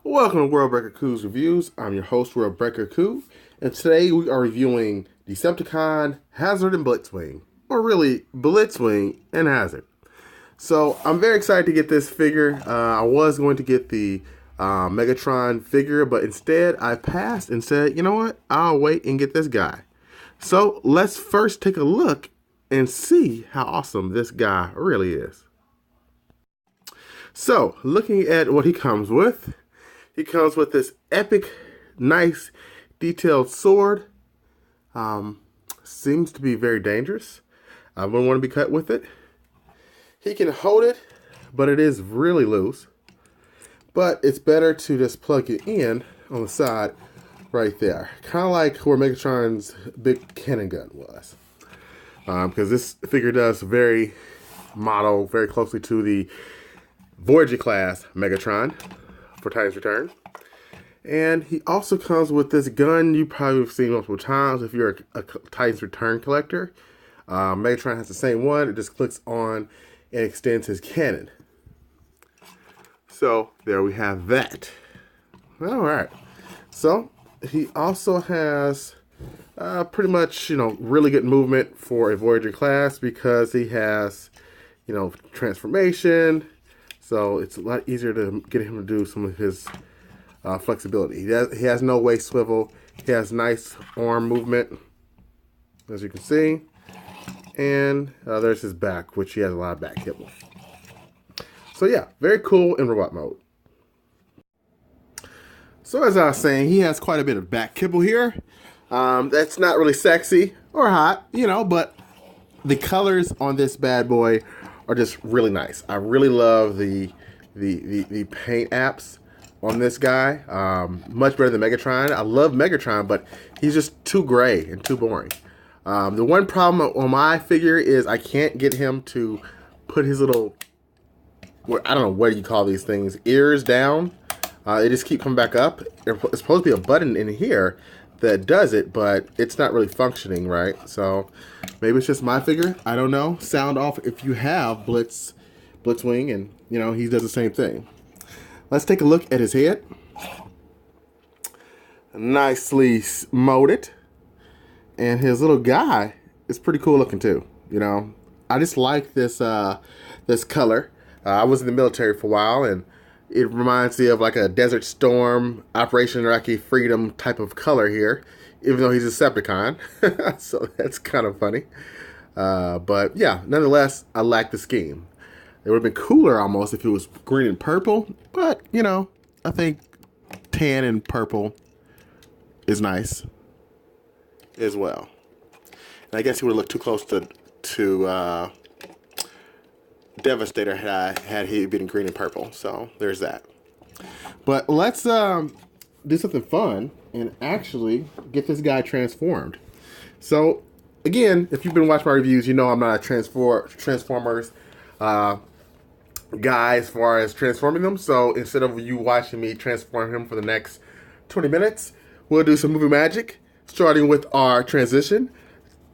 Welcome to World Breaker Coo's Reviews. I'm your host, World Breaker Coo, and today we are reviewing Decepticon, Hazard, and Blitzwing. Or really, Blitzwing and Hazard. So, I'm very excited to get this figure. I was going to get the Megatron figure, but instead I passed and said, you know what, I'll wait and get this guy. So, let's first take a look and see how awesome this guy really is. So, looking at what he comes with this epic, nice, detailed sword. Seems to be very dangerous. I wouldn't want to be cut with it. He can hold it, but it is really loose. But it's better to just plug it in on the side right there. Kind of like where Megatron's big cannon gun was. Because this figure does very closely to the Voyager class Megatron for Titan's Return. And he also comes with this gun you probably have seen multiple times if you're a Titan's Return collector. Megatron has the same one. It just clicks on and extends his cannon. So there we have that. Alright. So he also has pretty much, really good movement for a Voyager class because he has, transformation. So it's a lot easier to get him to do some of his flexibility. He has no waist swivel. He has nice arm movement, as you can see. And there's his back, which he has a lot of back kibble. So yeah, very cool in robot mode. So as I was saying, he has quite a bit of back kibble here. That's not really sexy or hot, but the colors on this bad boy are just really nice. I really love the paint apps on this guy. Much better than Megatron. I love Megatron, but he's just too gray and too boring. The one problem on my figure is I can't get him to put his little, I don't know what you call these things, ears down. They just keep coming back up. It's supposed to be a button in here that does it, but it's not really functioning right. So maybe it's just my figure. I don't know. Sound off if you have Blitzwing, and he does the same thing. Let's take a look at his head. Nicely molded, and his little guy is pretty cool looking too. I just like this this color. I was in the military for a while, and it reminds me of like a Desert Storm, Operation Iraqi Freedom type of color here, even though he's a Decepticon. So that's kind of funny. But yeah, nonetheless, I like the scheme. It would have been cooler almost if it was green and purple, but I think tan and purple is nice as well. And I guess he would have looked too close to Devastator had he been green and purple. So there's that. But let's do something fun and actually get this guy transformed. So again, if you've been watching my reviews, I'm not a Transformers guy as far as transforming them. So instead of you watching me transform him for the next 20 minutes, we'll do some movie magic, starting with our transition.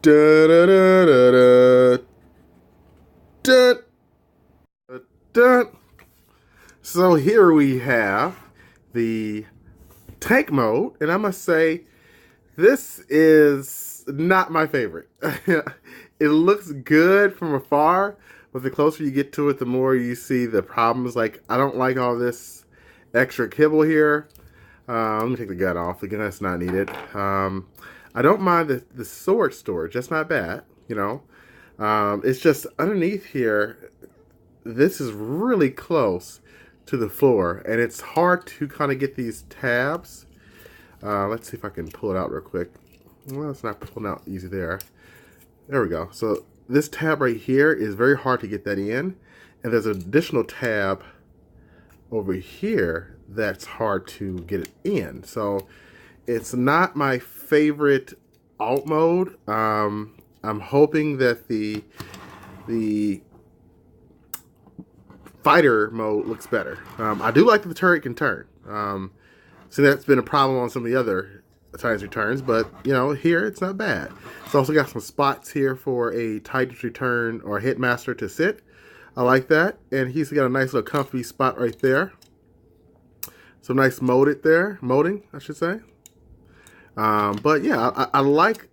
Da, da, da, da, da, da, da. So here we have the tank mode, and I must say, this is not my favorite. It looks good from afar, but the closer you get to it, the more you see the problems. Like, I don't like all this extra kibble here. Let me take the gun off. The gun's not needed. I don't mind the sword storage. That's not bad, It's just underneath here, this is really close to the floor, and it's hard to kind of get these tabs. Let's see if I can pull it out real quick. Well, it's not pulling out easy there. There we go. So this tab right here is very hard to get that in, and there's an additional tab over here that's hard to get it in. So it's not my favorite alt mode. I'm hoping that the fighter mode looks better. I do like that the turret can turn. So that's been a problem on some of the other Titan's Returns, but here it's not bad. It's also got some spots here for a Titan's Return or Hitmaster to sit. I like that, and he's got a nice little comfy spot right there. Some nice molding, I should say. But yeah, I like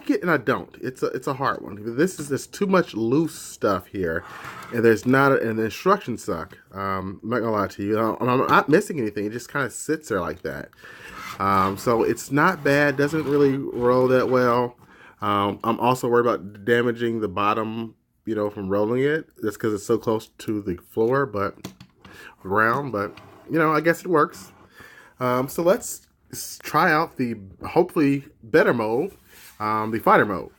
it and I don't. It's a hard one. There's too much loose stuff here, and and the instructions suck. I'm not gonna lie to you. I'm not missing anything. It just kind of sits there like that. So it's not bad. Doesn't really roll that well. I'm also worried about damaging the bottom, from rolling it. That's because it's so close to the floor, but ground. But I guess it works. So let's try out the hopefully better mode, the fighter mode,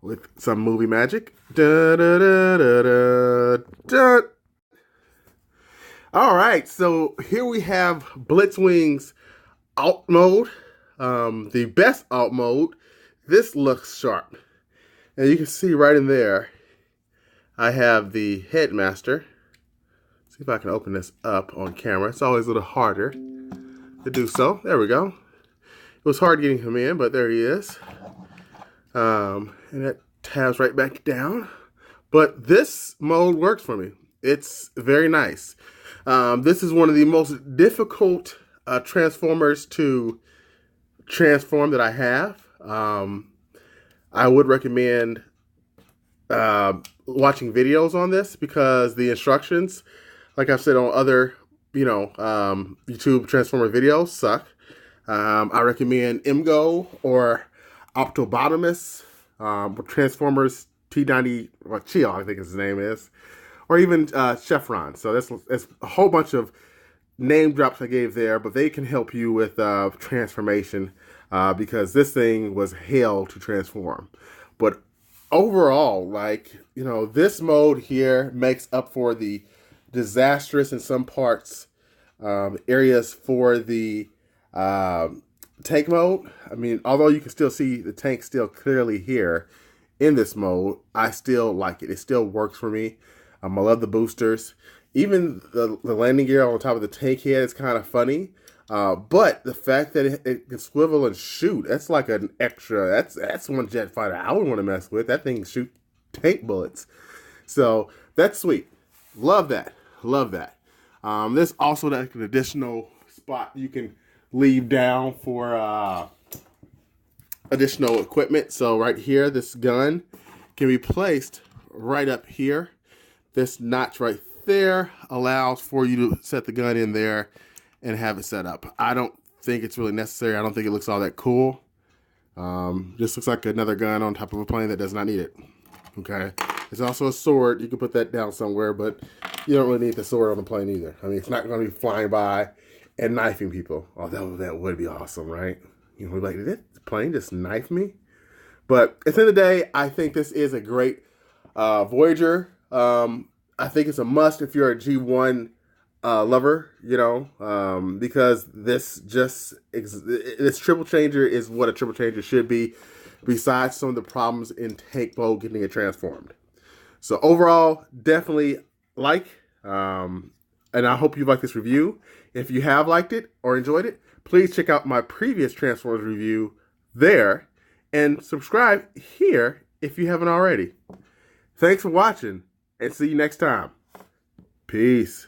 with some movie magic. Da, da, da, da, da, da. All right, so here we have Blitzwing's alt mode, the best alt mode. This looks sharp, and you can see right in there I have the headmaster. See if I can open this up on camera. It's always a little harder to do so. There we go. It was hard getting him in, but there he is. And that tabs right back down. But this mode works for me. It's very nice. This is one of the most difficult transformers to transform that I have. I would recommend watching videos on this because the instructions, like I've said on other YouTube Transformer videos, suck. I recommend MGO or Optobotomus, Transformers T90, or Chill, I think his name is, or even Chevron. So that's a whole bunch of name drops I gave there, but they can help you with transformation because this thing was hell to transform. But overall, this mode here makes up for the disastrous in some parts areas for the tank mode. I mean, although you can still see the tank still clearly here in this mode, I still like it. It still works for me. I love the boosters. Even the landing gear on top of the tank head is kind of funny. But the fact that it can swivel and shoot, that's like an extra. That's one jet fighter I would want to mess with. That thing can shoot tank bullets. So that's sweet. Love that. Love that. There's also like an additional spot you can leave down for additional equipment. So right here, this gun can be placed right up here. This notch right there allows for you to set the gun in there and have it set up. I don't think it's really necessary. I don't think it looks all that cool. Just looks like another gun on top of a plane that does not need it. Okay. There's also a sword. You can put that down somewhere, but you don't really need the sword on the plane either. I mean, it's not going to be flying by and knifing people. Although that would be awesome, right? Like, did the plane just knife me? But at the end of the day, I think this is a great Voyager. I think it's a must if you're a G1 lover, because this triple changer is what a triple changer should be, besides some of the problems in tank mode getting it transformed. So overall, definitely and I hope you liked this review. If you have liked it or enjoyed it, please check out my previous Transformers review there, and subscribe here if you haven't already. Thanks for watching, and see you next time. Peace.